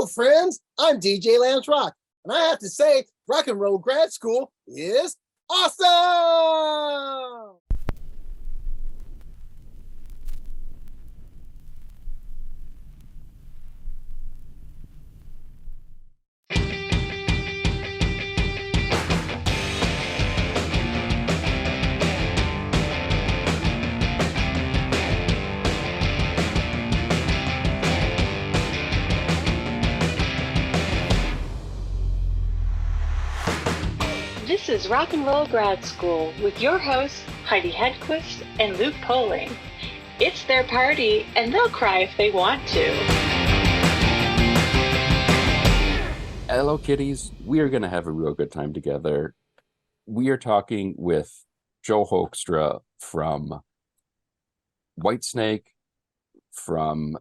Hello, friends. I'm DJ Lance Rock, and I have to say, Rock and Roll Grad School is awesome! This is Rock and Roll Grad School with your hosts, Heidi Hedquist and Luke Poling. It's their party, and they'll cry if they want to. Hello, kiddies. We are going to have a real good time together. We are talking with Joe Hoekstra from Whitesnake, from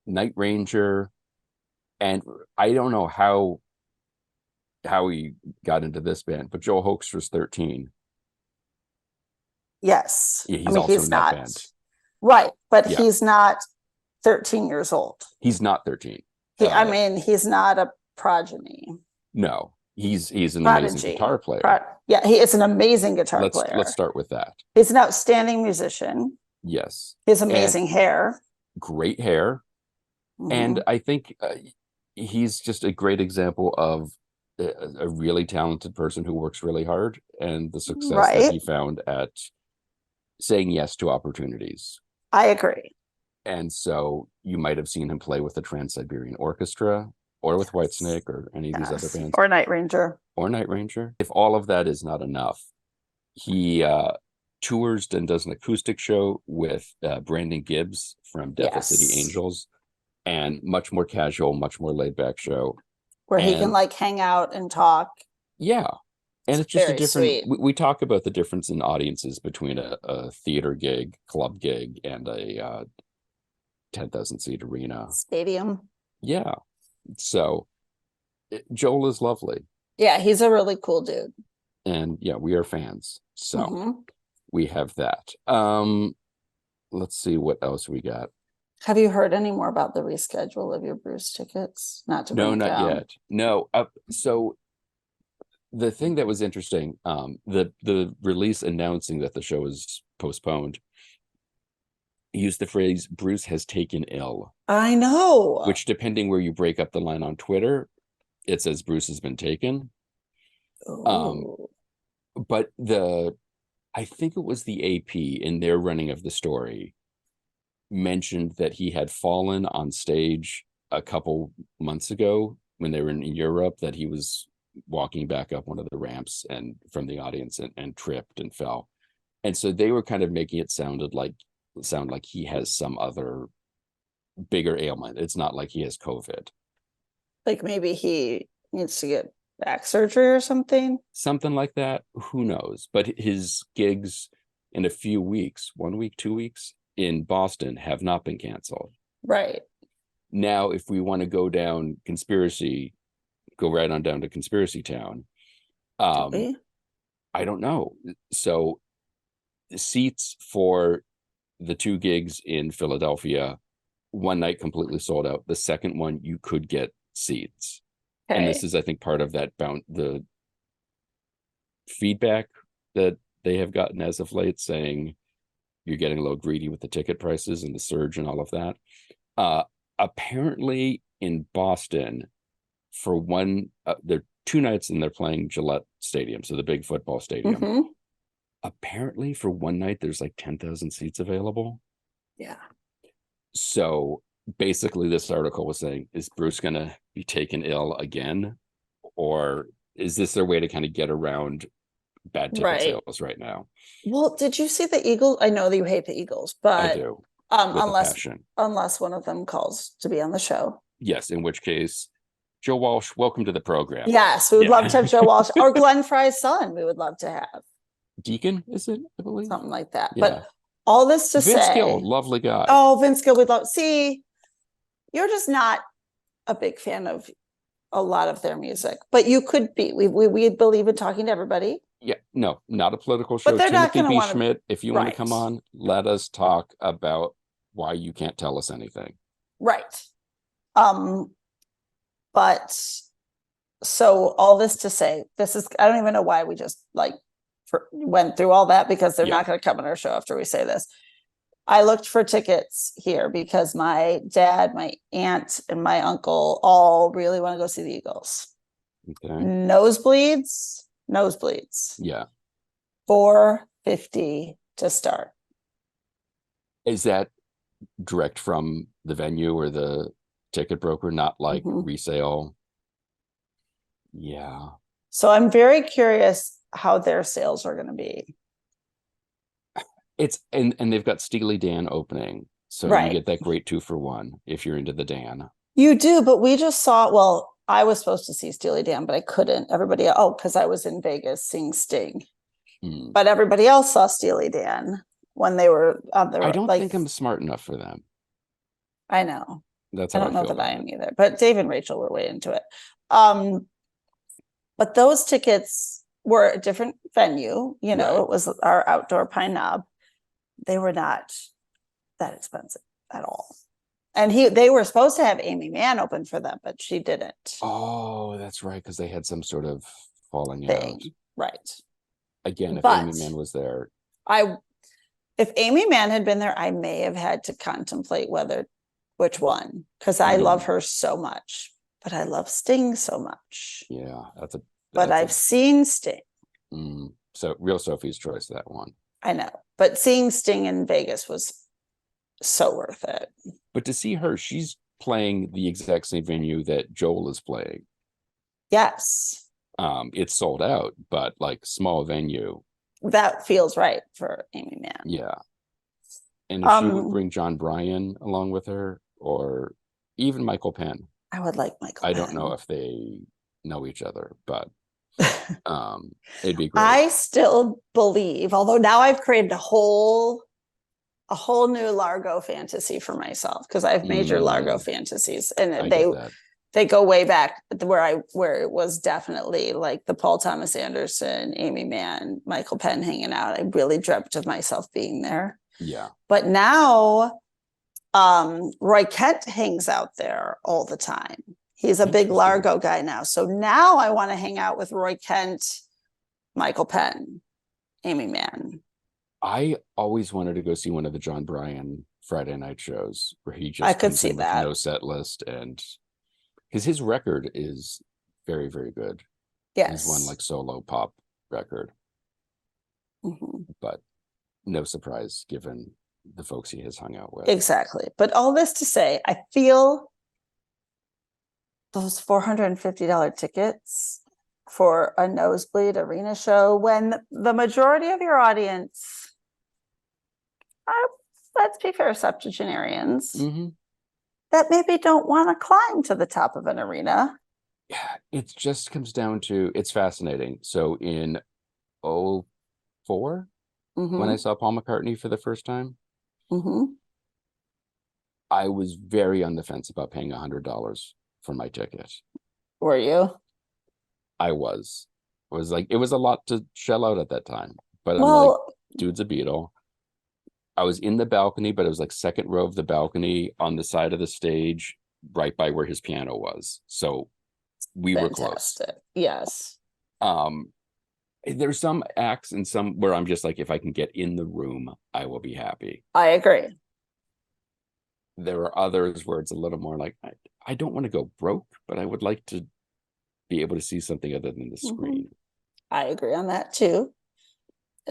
Night Ranger, and I don't know how he got into this band, but Joe Hoekstra's 13. Yes. Yeah, he's also in that band. Right, but he's not 13 years old. He's not 13. He's not a progeny. No, he's an Prodigy. amazing guitar player. He is an amazing guitar player. Let's start with that. He's an outstanding musician. Yes. He has amazing hair. Great hair. Mm-hmm. And I think he's just a great example of a really talented person who works really hard, and the success that he found at saying yes to opportunities. I agree. And so you might have seen him play with the Trans-Siberian Orchestra or with Whitesnake or any of these other bands. Or Night Ranger. If all of that is not enough, he tours and does an acoustic show with Brandon Gibbs from Death City Angels, and much more casual, much more laid back show. Where he can hang out and talk. Yeah. And it's just a different, sweet. We talk about the difference in audiences between a theater gig, club gig, and a 10,000 seat arena. Stadium. Yeah. So Joel is lovely. Yeah, he's a really cool dude. And yeah, we are fans. So we have that. Let's see what else we got. Have you heard any more about the reschedule of your Bruce tickets? Not yet. No. So the thing that was interesting, the release announcing that the show is postponed used the phrase "Bruce has taken ill." I know. Which, depending where you break up the line on Twitter, it says Bruce has been taken. But I think it was the AP in their running of the story mentioned that he had fallen on stage a couple months ago when they were in Europe, that he was walking back up one of the ramps and from the audience and tripped and fell. And so they were kind of making it sound like he has some other bigger ailment. It's not like he has COVID. Like maybe he needs to get back surgery or something. Something like that. Who knows? But his gigs in a few weeks, 1 week, 2 weeks, in Boston have not been canceled. Right. Now, if we want to go down conspiracy, go right on down to Conspiracy Town. I don't know. So the seats for the 2 gigs in Philadelphia, one night completely sold out. The second one, you could get seats. Okay. And this is, I think, part of that the feedback that they have gotten as of late, saying you're getting a little greedy with the ticket prices and the surge and all of that. Apparently in Boston, for there are 2 nights and they're playing Gillette Stadium, so the big football stadium. Mm-hmm. Apparently for one night, there's like 10,000 seats available. Yeah. So basically this article was saying, is Bruce going to be taken ill again? Or is this their way to kind of get around bad ticket sales right now? Well, did you see the Eagles? I know that you hate the Eagles, but I do. Unless one of them calls to be on the show. Yes, in which case, Joe Walsh, welcome to the program. Yes, we would love to have Joe Walsh or Glenn Fry's son. We would love to have Deacon. Is it? I believe something like that. Yeah. But all this to Vince say, Gill, lovely guy. Oh, Vince Gill, we'd love. See, you're just not a big fan of a lot of their music, but you could be. We believe in talking to everybody. Yeah, no, not a political show. But they're Timothy not B. want Schmidt, if you want to come on, let us talk about why you can't tell us anything. Right. But so all this to say, I don't even know why we just like went through all that, because they're not going to come on our show after we say this. I looked for tickets here because my dad, my aunt, and my uncle all really want to go see the Eagles. Okay. Nosebleeds. Yeah. $4.50 to start. Is that direct from the venue or the ticket broker, not like resale? Yeah. So I'm very curious how their sales are going to be. It's and they've got Steely Dan opening, so Right. you get that great 2-for-1 if you're into the Dan. You do, but we just saw, well, I was supposed to see Steely Dan, but I couldn't. Everybody, because I was in Vegas seeing Sting. But everybody else saw Steely Dan when they were on the. I don't think I'm smart enough for them. I know. That's I how don't know feel that I about am it. either. But Dave and Rachel were way into it. But those tickets were a different venue. You know, Right. It was our outdoor Pine Knob. They were not that expensive at all. And they were supposed to have Amy Mann open for them, but she didn't. Oh, that's right, because they had some sort of falling thing. out. Right. Again, if But Amy Mann was there. If Amy Mann had been there, I may have had to contemplate which one, because I love her so much, but I love Sting so much. Yeah, but I've seen Sting. So real Sophie's choice, that one. I know, but seeing Sting in Vegas was so worth it. But to see her, she's playing the exact same venue that Joel is playing. Yes. It's sold out, but like small venue. That feels right for Amy Mann. Yeah. And if she would bring John Bryan along with her, or even Michael Penn. I would like Michael I Penn. don't know if they know each other, but it'd be great. I still believe, although now I've created a whole new Largo fantasy for myself, because I have major Largo fantasies, and they go way back where it was definitely like the Paul Thomas Anderson, Amy Mann, Michael Penn hanging out. I really dreamt of myself being there. Yeah. But now Roy Kent hangs out there all the time. He's a big Largo guy now. So now I want to hang out with Roy Kent, Michael Penn, Amy Mann. I always wanted to go see one of the John Bryan Friday night shows where he just I could see that. No set list, and his record is very, very good. Yes. He's one like solo pop record. But no surprise given the folks he has hung out with. Exactly. But all this to say, I feel those $450 tickets for a nosebleed arena show, when the majority of your audience are, let's be fair, septuagenarians that maybe don't want to climb to the top of an arena. Yeah, it just comes down to, it's fascinating. So in 2004, when I saw Paul McCartney for the first time, I was very on the fence about paying $100 for my ticket. Were you? I was. It was like, it was a lot to shell out at that time. But I'm like, dude's a Beatle. I was in the balcony, but it was like second row of the balcony on the side of the stage, right by where his piano was. So we were close. Yes. There's some acts and some where I'm just like, if I can get in the room, I will be happy. I agree. There are others where it's a little more like, I don't want to go broke, but I would like to be able to see something other than the screen. I agree on that too.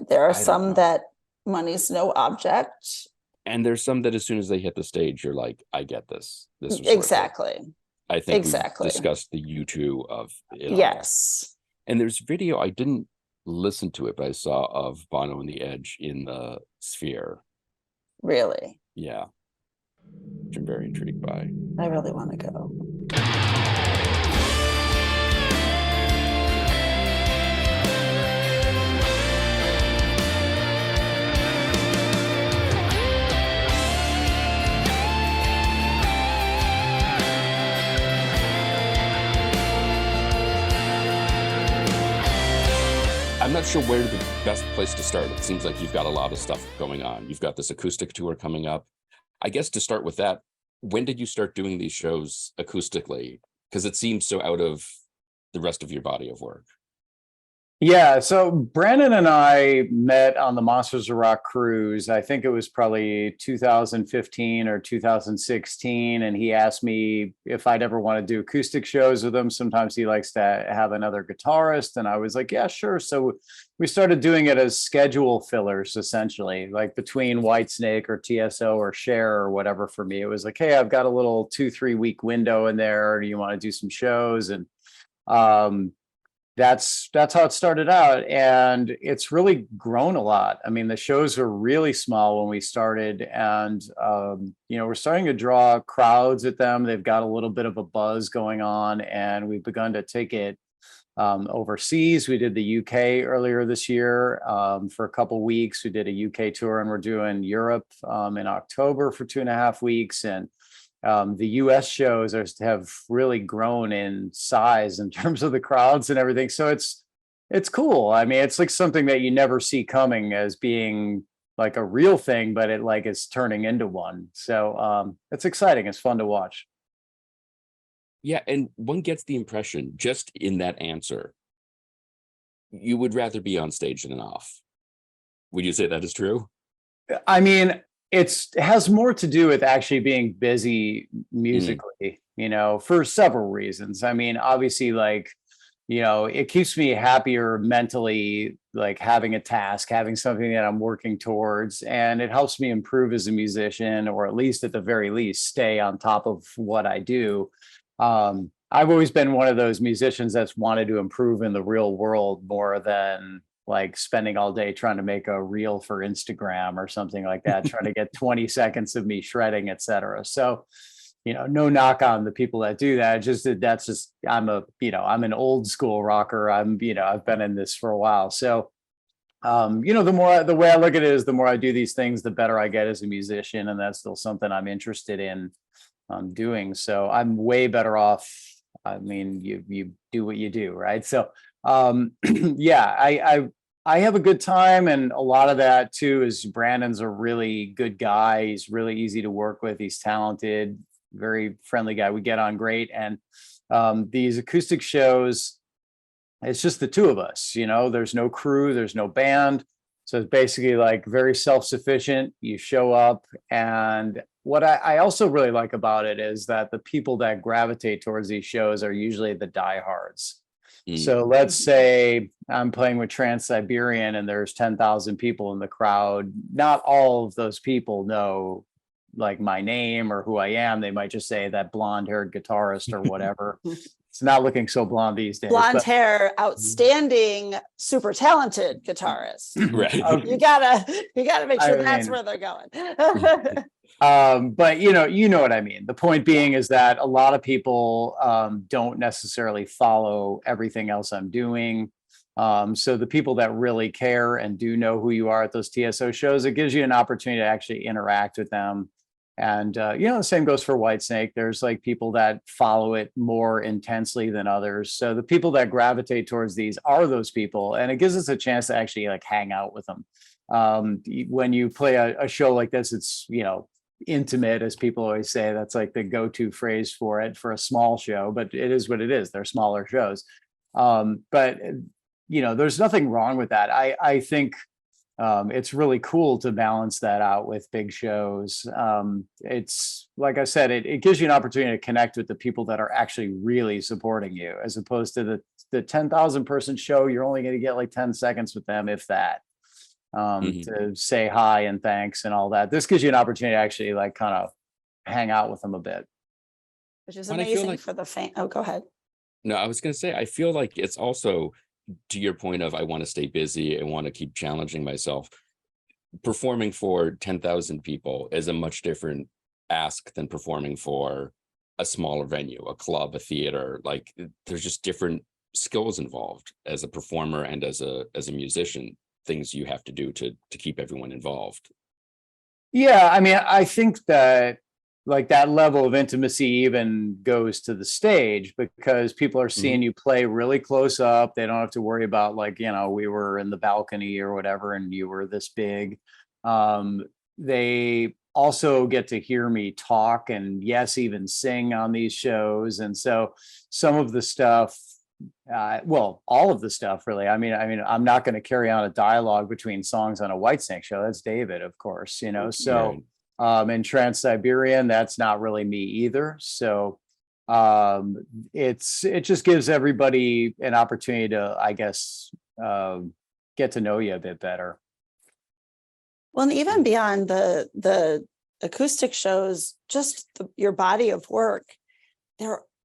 There are some that money's no object. And there's some that as soon as they hit the stage, you're like, I get this. This was exactly. I think we discussed the U2 of it. Yes. All. And there's video, I didn't listen to it, but I saw of Bono and the Edge in the Sphere. Really? Yeah. Which I'm very intrigued by. I really want to go. I'm not sure where the best place to start. It seems like you've got a lot of stuff going on. You've got this acoustic tour coming up. I guess to start with that, when did you start doing these shows acoustically? Because it seems so out of the rest of your body of work. Yeah, so Brandon and I met on the Monsters of Rock cruise. I think it was probably 2015 or 2016. And he asked me if I'd ever want to do acoustic shows with him. Sometimes he likes to have another guitarist. And I was like, yeah, sure. So we started doing it as schedule fillers, essentially, like between Whitesnake or TSO or Share or whatever. For me, it was like, hey, I've got a little 2-3 week window in there. Do you want to do some shows? And that's how it started out, and it's really grown a lot. I mean, the shows were really small when we started, and we're starting to draw crowds at them. They've got a little bit of a buzz going on, and we've begun to take it overseas. We did the UK earlier this year for a couple weeks. We did a UK tour, and we're doing Europe in October for 2.5 weeks, and the US shows have really grown in size in terms of the crowds and everything. So it's cool. I mean, it's like something that you never see coming as being like a real thing, but it like is turning into one. So it's exciting. It's fun to watch. Yeah, and one gets the impression just in that answer, you would rather be on stage than off. Would you say that is true? I mean, it has more to do with actually being busy musically, for several reasons. I mean, obviously, like, it keeps me happier mentally, like having a task, having something that I'm working towards, and it helps me improve as a musician, or at least at the very least, stay on top of what I do. I've always been one of those musicians that's wanted to improve in the real world more than like spending all day trying to make a reel for Instagram or something like that, trying to get 20 seconds of me shredding, etc. So, no knock on the people that do that. I'm an old school rocker. I've been in this for a while. So, the way I look at it is the more I do these things, the better I get as a musician. And that's still something I'm interested in doing. So I'm way better off. I mean, you do what you do, right? So, yeah, I have a good time, and a lot of that too is Brandon's a really good guy. He's really easy to work with. He's talented, very friendly guy. We get on great, and these acoustic shows, it's just the two of us. There's no crew, there's no band, so it's basically like very self-sufficient. You show up, and what I also really like about it is that the people that gravitate towards these shows are usually the diehards. So let's say I'm playing with Trans-Siberian and there's 10,000 people in the crowd. Not all of those people know like my name or who I am. They might just say that blonde-haired guitarist or whatever. It's not looking so blonde these days. Blonde hair, outstanding, super talented guitarist. Right. You gotta make sure that's where they're going. But you know what I mean. The point being is that a lot of people don't necessarily follow everything else I'm doing. So the people that really care and do know who you are at those TSO shows, it gives you an opportunity to actually interact with them. And the same goes for Whitesnake. There's like people that follow it more intensely than others. So the people that gravitate towards these are those people, and it gives us a chance to actually like hang out with them. When you play a show like this, it's intimate, as people always say. That's like the go-to phrase for it for a small show, but it is what it is. They're smaller shows. But there's nothing wrong with that. I think it's really cool to balance that out with big shows. It's like I said, it gives you an opportunity to connect with the people that are actually really supporting you, as opposed to the 10,000 person show. You're only going to get like 10 seconds with them, if that. To say hi and thanks and all that. This gives you an opportunity to actually like kind of hang out with them a bit. Which is amazing for the fan. Oh, go ahead. No, I was going to say, I feel like it's also, to your point of I want to stay busy and want to keep challenging myself. Performing for 10,000 people is a much different ask than performing for a smaller venue, a club, a theater. Like there's just different skills involved as a performer and as a musician. Things you have to do to keep everyone involved. Yeah, I mean, I think that like that level of intimacy even goes to the stage, because people are seeing you play really close up. They don't have to worry about like, we were in the balcony or whatever and you were this big. They also get to hear me talk and yes, even sing on these shows. And so some of the stuff, well, all of the stuff really. I mean, I'm not going to carry on a dialogue between songs on a Whitesnake show. That's David, of course, you know. So in Trans-Siberian, that's not really me either. So it just gives everybody an opportunity to, I guess, get to know you a bit better. Well, and even beyond the acoustic shows, just your body of work,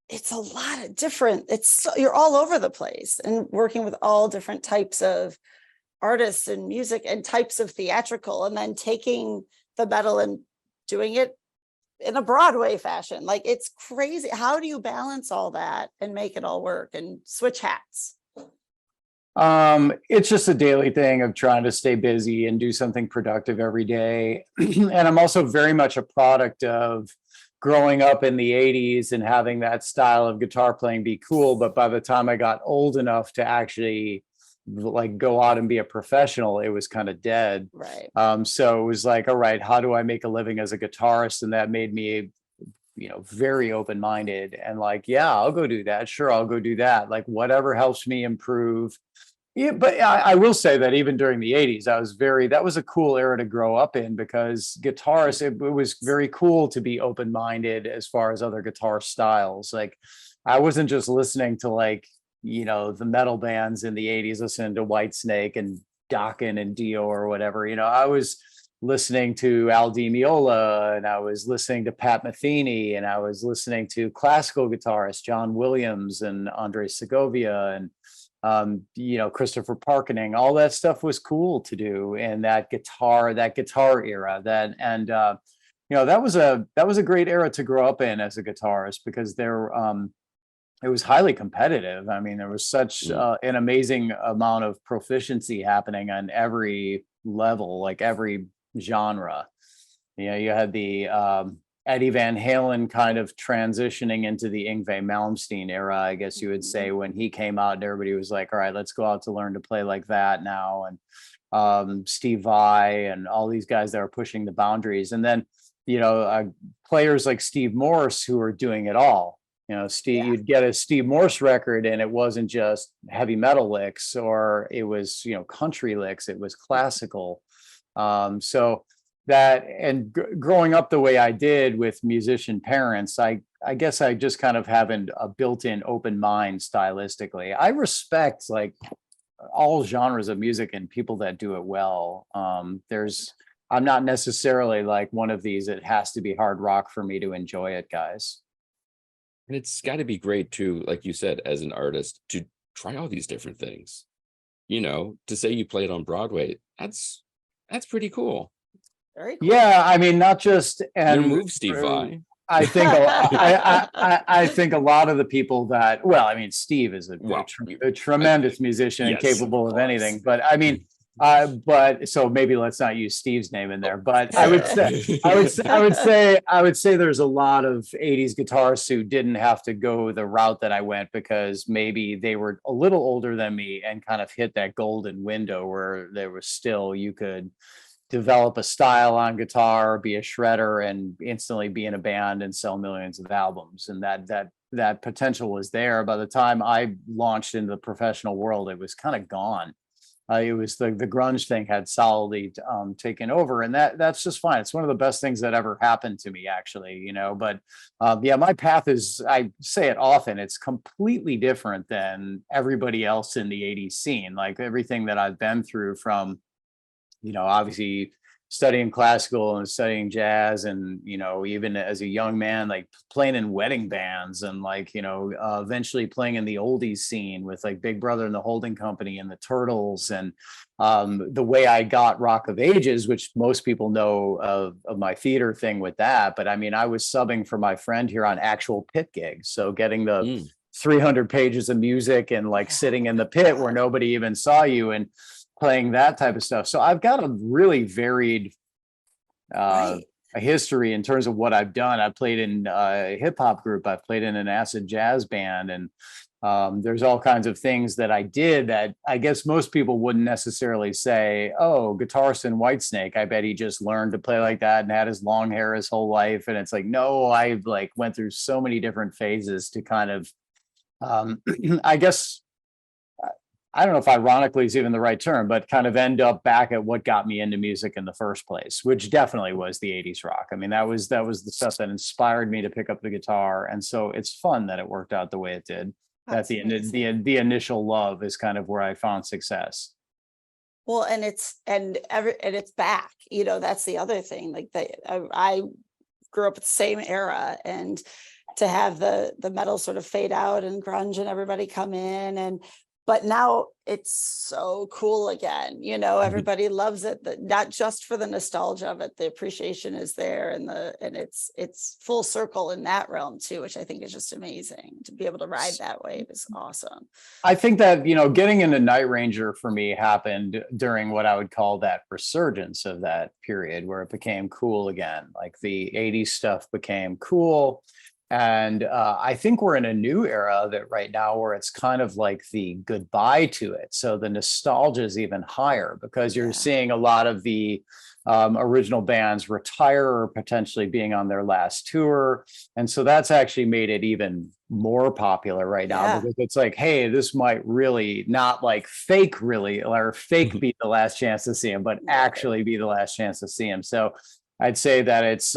it's a lot of different, you're all over the place and working with all different types of artists and music and types of theatrical, and then taking the metal and doing it in a Broadway fashion. Like, it's crazy. How do you balance all that and make it all work and switch hats? It's just a daily thing of trying to stay busy and do something productive every day. And I'm also very much a product of growing up in the 80s and having that style of guitar playing be cool. But by the time I got old enough to actually like go out and be a professional, it was kind of dead. Right. So it was like, all right, how do I make a living as a guitarist? And that made me, you know, very open-minded and like, yeah, I'll go do that. Sure, I'll go do that. Like, whatever helps me improve. Yeah, but I will say that even during the 80s, that was a cool era to grow up in, because guitarists, it was very cool to be open-minded as far as other guitar styles. Like, I wasn't just listening to, like, you know, the metal bands in the 80s, listening to Whitesnake and Dokken and Dio or whatever. You know, I was listening to Al Di Meola, and I was listening to Pat Metheny, and I was listening to classical guitarists, John Williams and Andre Segovia, and you know, Christopher Parkening. All that stuff was cool to do in that guitar era. You know, that was a great era to grow up in as a guitarist, because it was highly competitive. I mean, there was such an amazing amount of proficiency happening on every level, like every genre. You know, you had the Eddie Van Halen kind of transitioning into the Yngwie Malmsteen era, I guess you would say, when he came out and everybody was like, all right, let's go out to learn to play like that now. And Steve Vai and all these guys that are pushing the boundaries. And then, you know, players like Steve Morse who are doing it all. You know, you'd get a Steve Morse record and it wasn't just heavy metal licks, or it was, you know, country licks, it was classical. So that, and growing up the way I did with musician parents, I guess I just kind of have a built-in open mind stylistically. I respect like all genres of music and people that do it well. I'm not necessarily like one of these, it has to be hard rock for me to enjoy it, guys. And it's got to be great too, like you said, as an artist, to try all these different things. You know, to say you played on Broadway, that's pretty cool. Very cool. Yeah, I mean, not just Your move, Steve Vai. I think I think a lot of the people that, well, I mean, Steve is a tremendous musician and capable of anything. But I mean, but so maybe let's not use Steve's name in there. But I would say there's a lot of 80s guitarists who didn't have to go the route that I went, because maybe they were a little older than me and kind of hit that golden window where there was still, you could develop a style on guitar, be a shredder, and instantly be in a band and sell millions of albums. And that potential was there. By the time I launched into the professional world, it was kind of gone. It was the grunge thing had solidly taken over, and that's just fine. It's one of the best things that ever happened to me, actually, you know. But yeah, my path is, I say it often, it's completely different than everybody else in the 80s scene. Like everything that I've been through, from, you know, obviously studying classical and studying jazz, and, you know, even as a young man, like playing in wedding bands, and like, you know, eventually playing in the oldies scene with like Big Brother and the Holding Company and the Turtles, and the way I got Rock of Ages, which most people know of my theater thing with that. But I mean, I was subbing for my friend here on actual pit gigs. So getting the 300 pages of music and like sitting in the pit where nobody even saw you, and playing that type of stuff. So I've got a really varied a history in terms of what I've done. I played in a hip hop group. I've played in an acid jazz band, and there's all kinds of things that I did that I guess most people wouldn't necessarily say, oh, guitarist in Whitesnake, I bet he just learned to play like that and had his long hair his whole life. And it's like, no, I like went through so many different phases to kind of, I guess, I don't know if ironically is even the right term, but kind of end up back at what got me into music in the first place, which definitely was the 80s rock. I mean, that was the stuff that inspired me to pick up the guitar. And so it's fun that it worked out the way it did. That the initial love is kind of where I found success. Well, and it's back, you know, that's the other thing. Like I grew up with the same era, and to have the metal sort of fade out and grunge and everybody come in, but now it's so cool again, you know, everybody loves it, not just for the nostalgia of it, the appreciation is there, and it's full circle in that realm too, which I think is just amazing. To be able to ride that wave is awesome. I think that, you know, getting into Night Ranger for me happened during what I would call that resurgence of that period where it became cool again. Like the 80s stuff became cool. And I think we're in a new era that right now where it's kind of like the goodbye to it. So the nostalgia is even higher because you're seeing a lot of the original bands retire or potentially being on their last tour. And so that's actually made it even more popular right now because it's like, hey, this might really not like fake really, or fake be the last chance to see him, but actually be the last chance to see him. So I'd say that it's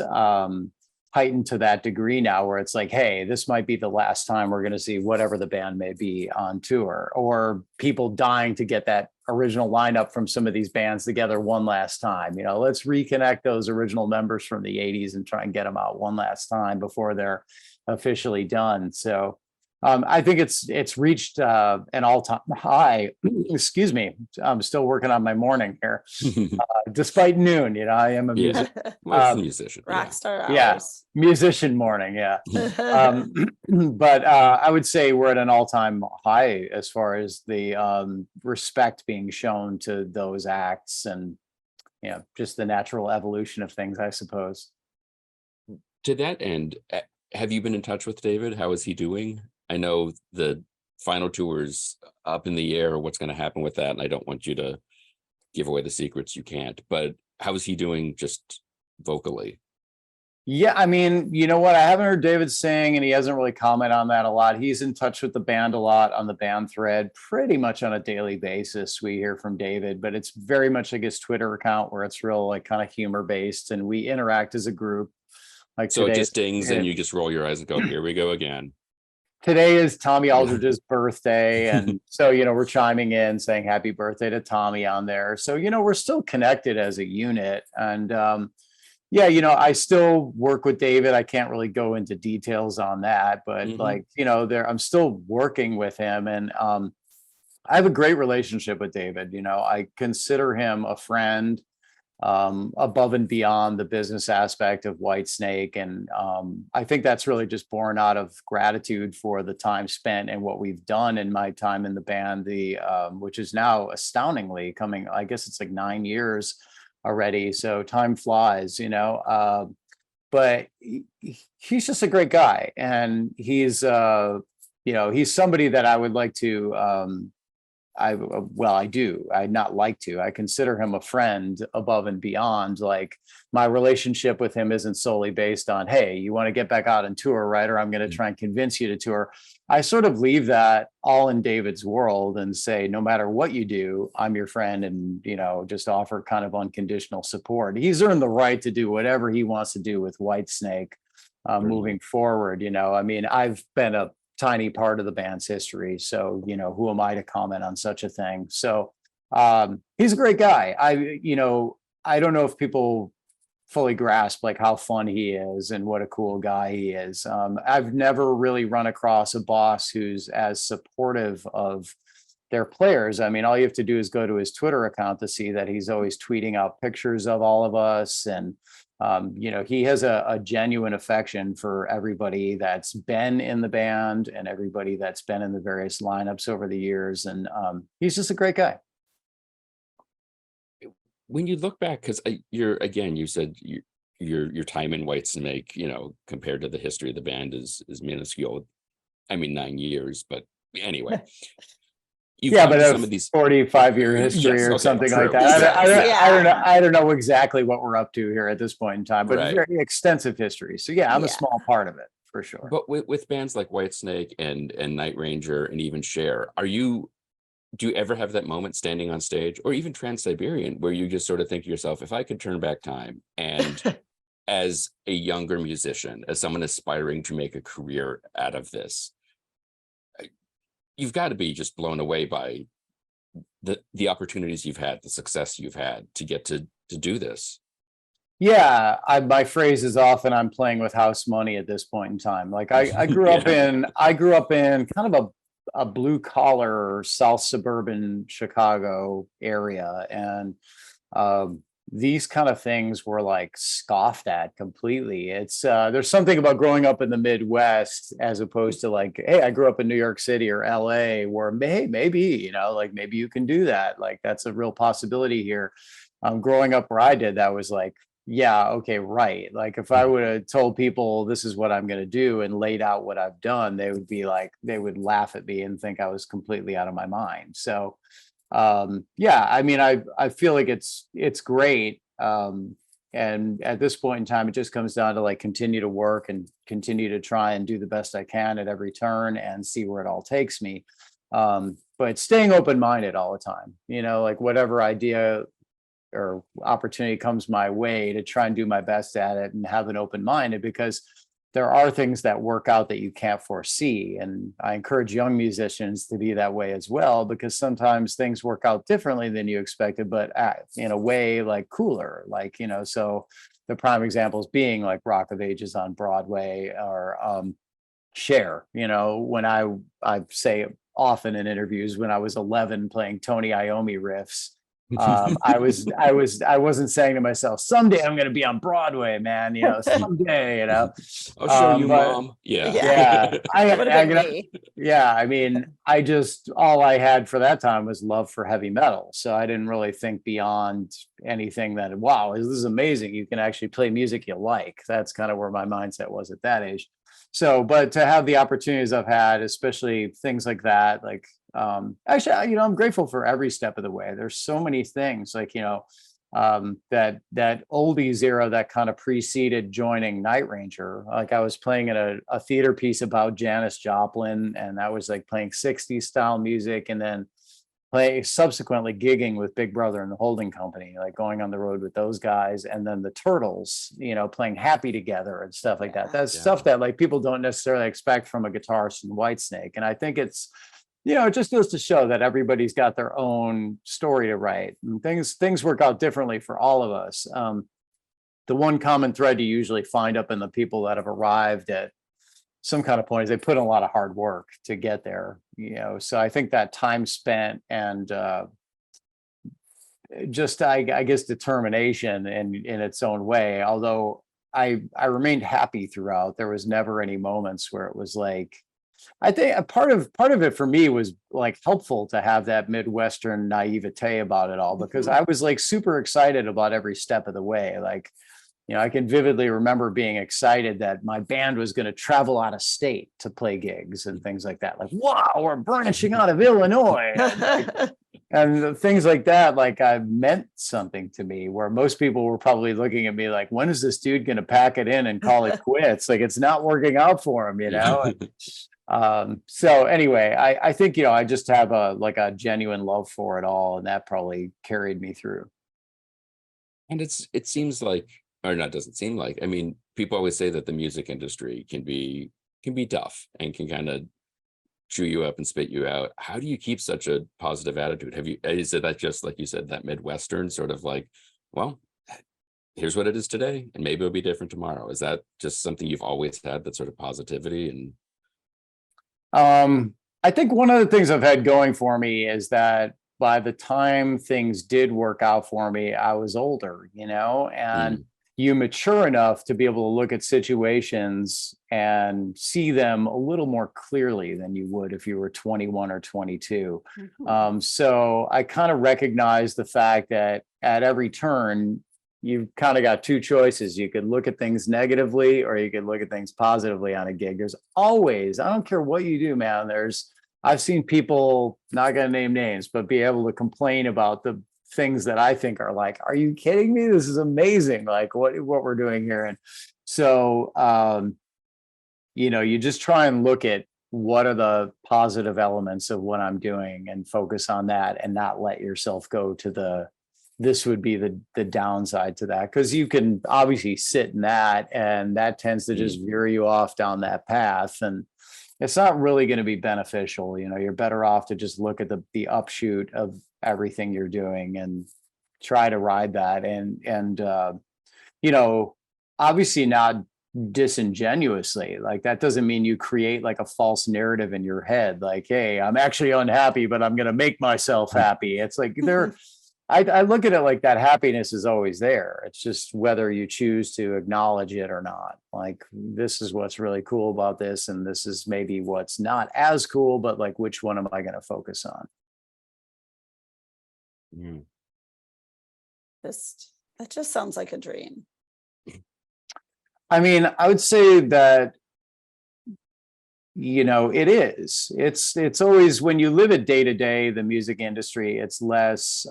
heightened to that degree now where it's like, hey, this might be the last time we're going to see whatever the band may be on tour, or people dying to get that original lineup from some of these bands together one last time. You know, let's reconnect those original members from the 80s and try and get them out one last time before they're officially done. So I think it's reached an all-time high. Excuse me, I'm still working on my morning here, despite noon. You know, I am a musician, rock star hours. Yeah, musician morning. Yeah, but I would say we're at an all-time high as far as the respect being shown to those acts, and you know, just the natural evolution of things, I suppose. To that end, have you been in touch with David? How is he doing? I know the final tour is up in the air, what's going to happen with that, and I don't want you to give away the secrets you can't, but how is he doing just vocally? Yeah, I mean, you know what? I haven't heard David sing, and he hasn't really commented on that a lot. He's in touch with the band a lot on the band thread, pretty much on a daily basis. We hear from David, but it's very much like his Twitter account where it's real, like kind of humor based, and we interact as a group. Like so it just dings and you just roll your eyes and go, here we go again. Today is Tommy Aldridge's birthday. And so, you know, we're chiming in saying happy birthday to Tommy on there. So, you know, we're still connected as a unit. And yeah, you know, I still work with David. I can't really go into details on that, but like, you know, I'm still working with him. And I have a great relationship with David. You know, I consider him a friend. Above and beyond the business aspect of Whitesnake. And I think that's really just born out of gratitude for the time spent and what we've done in my time in the band, which is now astoundingly coming, I guess it's like 9 years already. So time flies, you know, but he's just a great guy. And he's, you know, he's somebody that I would like to, I consider him a friend above and beyond. Like my relationship with him isn't solely based on, hey, you want to get back out on tour, right? Or I'm going to try and convince you to tour. I sort of leave that all in David's world and say, no matter what you do, I'm your friend, and, you know, just offer kind of unconditional support. He's earned the right to do whatever he wants to do with Whitesnake moving forward. You know, I mean, I've been a tiny part of the band's history, so you know, who am I to comment on such a thing? So he's a great guy. You know, I don't know if people fully grasp like how fun he is and what a cool guy he is. I've never really run across a boss who's as supportive of their players. I mean, all you have to do is go to his Twitter account to see that he's always tweeting out pictures of all of us. And you know, he has a genuine affection for everybody that's been in the band and everybody that's been in the various lineups over the years. And he's just a great guy. When you look back, because you said your time in Whitesnake, you know, compared to the history of the band is minuscule. I mean, 9 years, but anyway. You've Yeah, gone but to a some of these 45-year history Yes, or okay, something true, like that. exactly, I don't know. yeah. I don't know exactly what we're up to here at this point in time, but Right. very extensive history. So yeah, I'm a Yeah. small part of it for sure. But with bands like Whitesnake and Night Ranger and even Cher, do you ever have that moment standing on stage, or even Trans-Siberian, where you just sort of think to yourself, if I could turn back time and as a younger musician, as someone aspiring to make a career out of this, you've got to be just blown away by the opportunities you've had, the success you've had to get to do this. Yeah, my phrase is often I'm playing with house money at this point in time. Like I grew up Yeah. in kind of a blue collar South suburban Chicago area, and these kind of things were like scoffed at completely. It's there's something about growing up in the Midwest as opposed to like, hey, I grew up in New York City or LA, where maybe, you know, like maybe you can do that. Like that's a real possibility here. Growing up where I did, that was like, yeah, okay, right. Like if I would have told people this is what I'm going to do and laid out what I've done, they would be like, they would laugh at me and think I was completely out of my mind. So yeah, I mean, I feel like it's great. And at this point in time, it just comes down to like continue to work and continue to try and do the best I can at every turn and see where it all takes me. But staying open-minded all the time, you know, like whatever idea or opportunity comes my way, to try and do my best at it and have an open mind, because there are things that work out that you can't foresee. And I encourage young musicians to be that way as well, because sometimes things work out differently than you expected, but in a way like cooler, like, you know, so the prime examples being like Rock of Ages on Broadway, or Cher, you know, when I say often in interviews, when I was 11 playing Tony Iommi riffs, I wasn't saying to myself, someday I'm going to be on Broadway, man, you know, someday, you know. I'll show you, But Mom. Yeah. yeah, It would have been me. yeah, I mean, I just, all I had for that time was love for heavy metal. So I didn't really think beyond anything that, wow, this is amazing. You can actually play music you like. That's kind of where my mindset was at that age. So, but to have the opportunities I've had, especially things like that, like, actually, you know, I'm grateful for every step of the way. There's so many things like, you know, that oldies era that kind of preceded joining Night Ranger. Like I was playing in a theater piece about Janis Joplin, and I was like playing 60s style music, and then subsequently gigging with Big Brother and the Holding Company, like going on the road with those guys, and then the Turtles, you know, playing Happy Together and stuff like that. That's stuff that like people don't necessarily expect from a guitarist in Whitesnake. And I think it's, you know, it just goes to show that everybody's got their own story to write, and things work out differently for all of us. The one common thread you usually find up in the people that have arrived at some kind of point is they put in a lot of hard work to get there, you know. So I think that time spent and just I guess determination in its own way, although I remained happy throughout. There was never any moments where it was like, I think a part of it for me was like helpful to have that Midwestern naivete about it all, because I was like super excited about every step of the way. Like, you know, I can vividly remember being excited that my band was going to travel out of state to play gigs and things like that. Like, wow, we're branching out of Illinois. And things like that, like I meant something to me, where most people were probably looking at me like, when is this dude going to pack it in and call it quits? Like it's not working out for him, you know? So anyway, I think, you know, I just have a genuine love for it all, and that probably carried me through. And it seems like, or not, doesn't seem like, I mean, people always say that the music industry can be tough and can kind of chew you up and spit you out. How do you keep such a positive attitude? Is it that, just like you said, that Midwestern sort of like, well, here's what it is today, and maybe it'll be different tomorrow? Is that just something you've always had, that sort of positivity? And I think one of the things I've had going for me is that by the time things did work out for me, I was older, you know, and you mature enough to be able to look at situations and see them a little more clearly than you would if you were 21 or 22. So I kind of recognize the fact that at every turn, you've kind of got two choices. You could look at things negatively or you could look at things positively on a gig. There's always, I don't care what you do, man. I've seen people, not gonna name names, but be able to complain about the things that I think are like, are you kidding me? This is amazing. Like what we're doing here. And so, you just try and look at what are the positive elements of what I'm doing and focus on that and not let yourself go to this would be the downside to that. Cause you can obviously sit in that and that tends to just veer you off down that path. And it's not really going to be beneficial. You're better off to just look at the upshoot of everything you're doing and try to ride that. And obviously not disingenuously. Like that doesn't mean you create like a false narrative in your head. Like, hey, I'm actually unhappy, but I'm going to make myself happy. It's like I look at it like that happiness is always there. It's just whether you choose to acknowledge it or not. Like, this is what's really cool about this. And this is maybe what's not as cool, but like, which one am I going to focus on? That just sounds like a dream. I mean, I would say that, it is. It's always, when you live it day to day, the music industry, it's less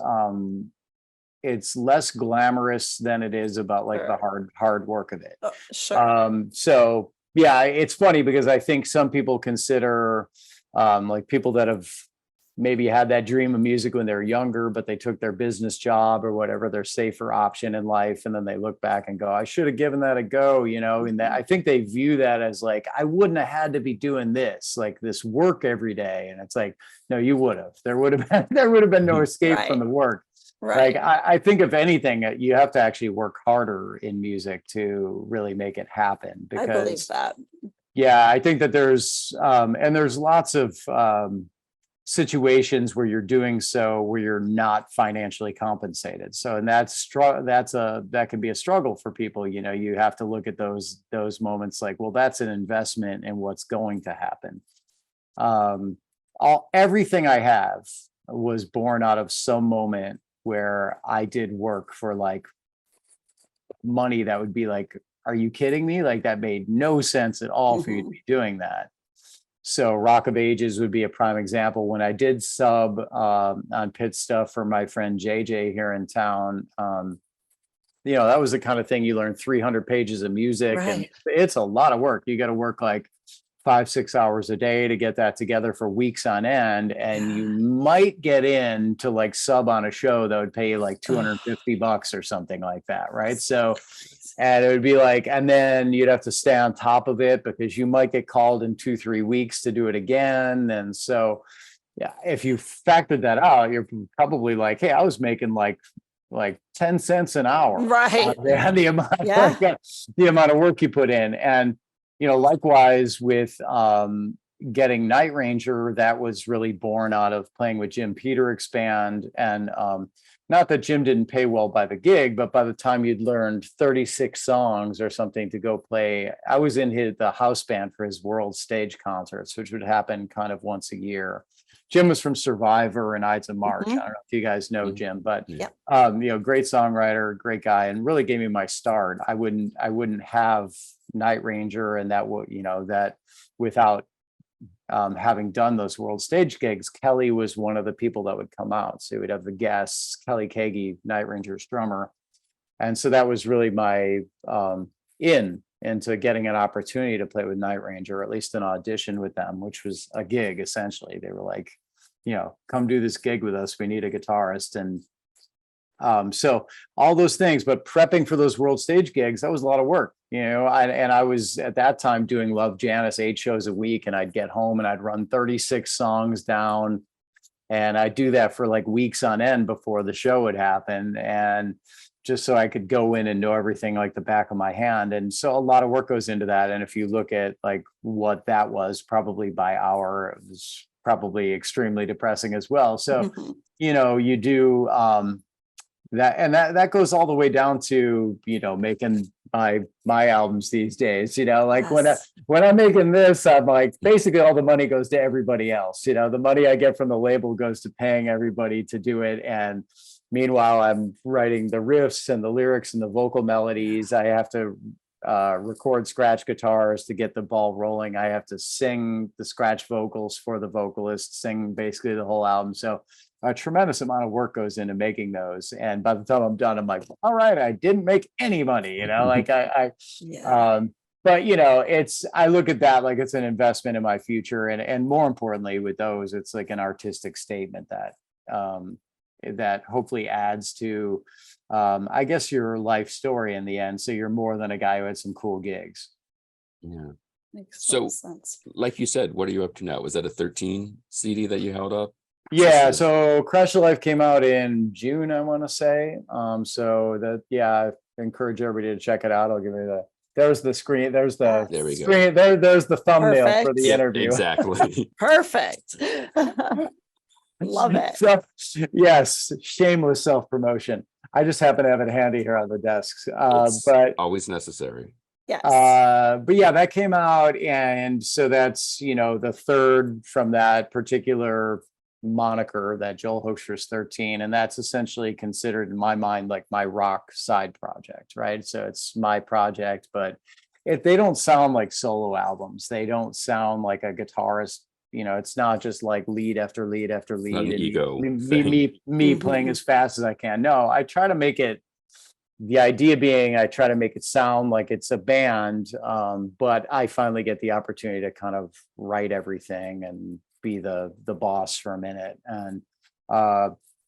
glamorous than it is about like the hard work of it. Oh, sure. So yeah, it's funny because I think some people consider like people that have maybe had that dream of music when they were younger, but they took their business job or whatever, their safer option in life. And then they look back and go, I should have given that a go, and that, I think they view that as like, I wouldn't have had to be doing this, like this work every day. And it's like, no, you would have, there would have been no escape from the work. Right. Like, I think if anything, you have to actually work harder in music to really make it happen. Because I believe that. Yeah, I think that there's lots of situations where you're doing so where you're not financially compensated. So, and that can be a struggle for people. You have to look at those moments like, well, that's an investment in what's going to happen. Everything I have was born out of some moment where I did work for like money that would be like, are you kidding me? Like that made no sense at all for you to be doing that. So Rock of Ages would be a prime example. When I did sub on pit stuff for my friend JJ here in town, that was the kind of thing you learn 300 pages of music, and it's a lot of work. You got to work like 5-6 hours a day to get that together for weeks on end. And you might get in to like sub on a show that would pay you like $250 or something like that. Right. So, and it would be like, and then you'd have to stay on top of it because you might get called in 2-3 weeks to do it again. And so, yeah, if you factored that out, you're probably like, hey, I was making like 10 cents an hour. Right. The amount of work you put in. And, likewise with getting Night Ranger, that was really born out of playing with Jim Peter Expand. And not that Jim didn't pay well by the gig, but by the time you'd learned 36 songs or something to go play, I was in the house band for his world stage concerts, which would happen kind of once a year. Jim was from Survivor and Ides of March. I don't know if you guys know Jim, but great songwriter, great guy, and really gave me my start. I wouldn't have Night Ranger and that without having done those world stage gigs. Kelly was one of the people that would come out. So we'd have the guests, Kelly Kagi, Night Ranger's drummer. And so that was really my into getting an opportunity to play with Night Ranger, or at least an audition with them, which was a gig essentially. They were like, come do this gig with us. We need a guitarist. And so all those things, but prepping for those world stage gigs, that was a lot of work, I was at that time doing Love Janis 8 shows a week, and I'd get home and I'd run 36 songs down, and I'd do that for like weeks on end before the show would happen. And just so I could go in and know everything like the back of my hand. And so a lot of work goes into that. And if you look at like what that was probably by hour, it was probably extremely depressing as well. So, you do that, and that goes all the way down to, making my albums these days, when I'm making this, I'm like, basically all the money goes to everybody else. The money I get from the label goes to paying everybody to do it. And Meanwhile, I'm writing the riffs and the lyrics and the vocal melodies. I have to record scratch guitars to get the ball rolling. I have to sing the scratch vocals for the vocalist, sing basically the whole album. So a tremendous amount of work goes into making those. And by the time I'm done, I'm like, all right, I didn't make any money, you know, like Yeah. but you know, I look at that like it's an investment in my future. And more importantly with those, it's like an artistic statement that hopefully adds to, I guess, your life story in the end. So you're more than a guy who had some cool gigs. Yeah. Makes So, total sense. like you said, what are you up to now? Was that a 13 CD that you held up? Yeah, This is- so Crash of Life came out in June, I want to say. So that, yeah, I encourage everybody to check it out. I'll give you there's the screen, there's the There we go. screen, there's the thumbnail for Perfect. the Yeah, interview. exactly. Perfect. Love it. So, yes, shameless self-promotion. I just happen to have it handy here on the desks. It's But always necessary. Yes. but yeah, that came out, and so that's, you know, the third from that particular moniker, that Joel Hoekstra's 13, and that's essentially considered in my mind like my rock side project, right? So it's my project, but they don't sound like solo albums. They don't sound like a guitarist, you know, it's not just like lead after lead after lead, Not an and ego me thing. playing as fast as I can. No, I try to make it, the idea being I try to make it sound like it's a band, but I finally get the opportunity to kind of write everything and be the boss for a minute. And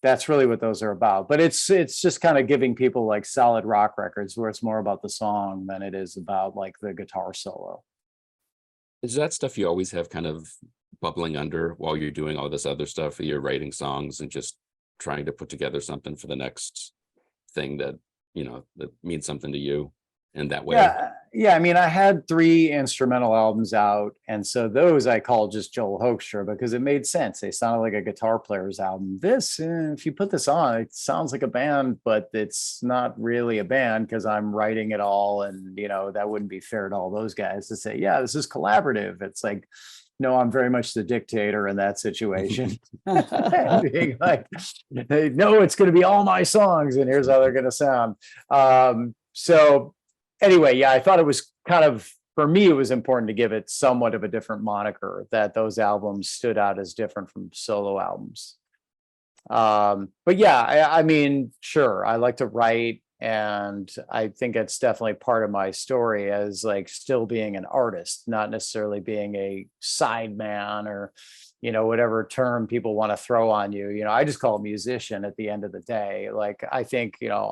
that's really what those are about. But it's just kind of giving people like solid rock records where it's more about the song than it is about like the guitar solo. Is that stuff you always have kind of bubbling under while you're doing all this other stuff? You're writing songs and just trying to put together something for the next thing that, you know, that means something to you in that way? Yeah. I mean, I had 3 instrumental albums out, and so those I called just Joel Hoekstra because it made sense. They sounded like a guitar player's album. This, if you put this on, it sounds like a band, but it's not really a band because I'm writing it all, and you know that wouldn't be fair to all those guys to say, yeah, this is collaborative. It's like, no, I'm very much the dictator in that situation. Being like, hey, no, it's going to be all my songs, and here's how they're going to sound. So anyway, yeah, I thought it was kind of, for me, it was important to give it somewhat of a different moniker, that those albums stood out as different from solo albums. But yeah, I mean, sure, I like to write, and I think it's definitely part of my story as like still being an artist, not necessarily being a sideman or, you know, whatever term people want to throw on you. You know, I just call it musician at the end of the day. Like, I think, you know,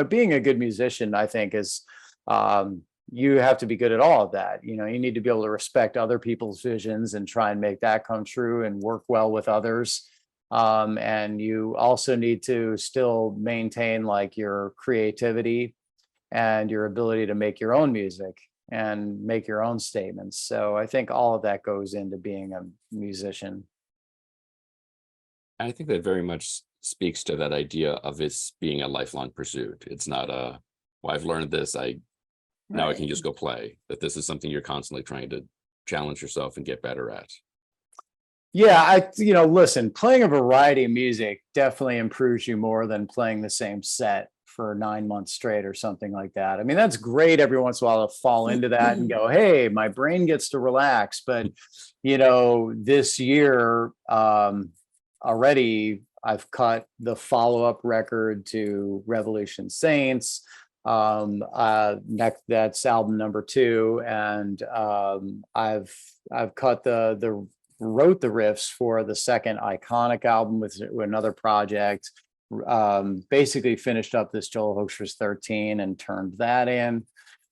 being a good musician, I think is, you have to be good at all of that. You know, you need to be able to respect other people's visions and try and make that come true and work well with others. And you also need to still maintain like your creativity and your ability to make your own music and make your own statements. So I think all of that goes into being a musician. I think that very much speaks to that idea of this being a lifelong pursuit. It's not well, I've learned this, now I can just go play. That this is something you're constantly trying to challenge yourself and get better at. Yeah, listen, playing a variety of music definitely improves you more than playing the same set for 9 months straight or something like that. I mean, that's great every once in a while to fall into that and go, hey, my brain gets to relax. But, you know, this year already, I've cut the follow-up record to Revolution Saints. That's album number 2. And I've cut wrote the riffs for the second Iconic album with another project. Basically finished up this Joel Hoekstra's 13 and turned that in.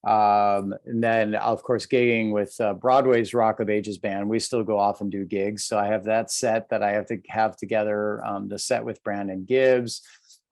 And then, of course, gigging with Broadway's Rock of Ages band. We still go off and do gigs. So I have that set that I have to have together, the set with Brandon Gibbs.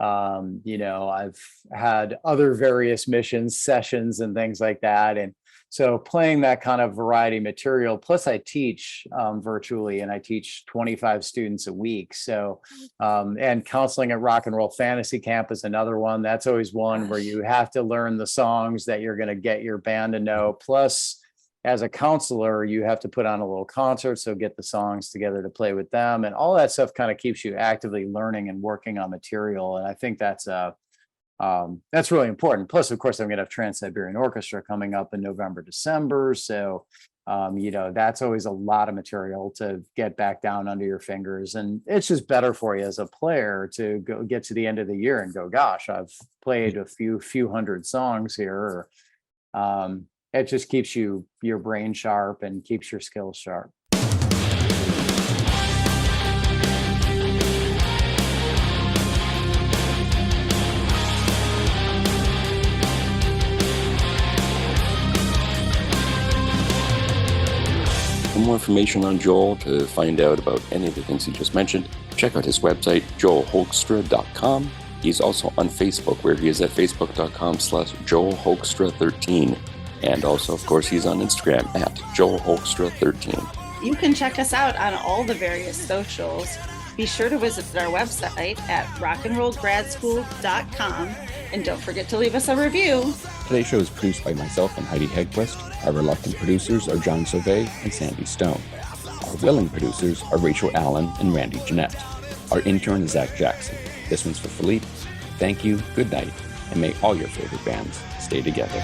You know, I've had other various sessions and things like that. And so playing that kind of variety material, plus I teach virtually, and I teach 25 students a week. So, and counseling at Rock and Roll Fantasy Camp is another one. That's always one where you have to learn the songs that you're going to get your band to know. Plus, as a counselor, you have to put on a little concert, so get the songs together to play with them, and all that stuff kind of keeps you actively learning and working on material. And I think that's really important. Plus, of course, I'm going to have Trans-Siberian Orchestra coming up in November, December. So, that's always a lot of material to get back down under your fingers. And it's just better for you as a player to go get to the end of the year and go, gosh, I've played a few hundred songs here. It just keeps your brain sharp and keeps your skills sharp. For more information on Joel, to find out about any of the things he just mentioned, check out his website, joelhoekstra.com. He's also on Facebook, where he is at facebook.com/joelhoekstra13. And also, of course, he's on Instagram at joelhoekstra13. You can check us out on all the various socials. Be sure to visit our website at rockandrollgradschool.com. And don't forget to leave us a review. Today's show is produced by myself and Heidi Hedquist. Our reluctant producers are John Sauvé and Sandy Stone. Our willing producers are Rachel Allen and Randy Jeanette. Our intern is Zach Jackson. This one's for Philippe. Thank you, good night, and may all your favorite bands stay together.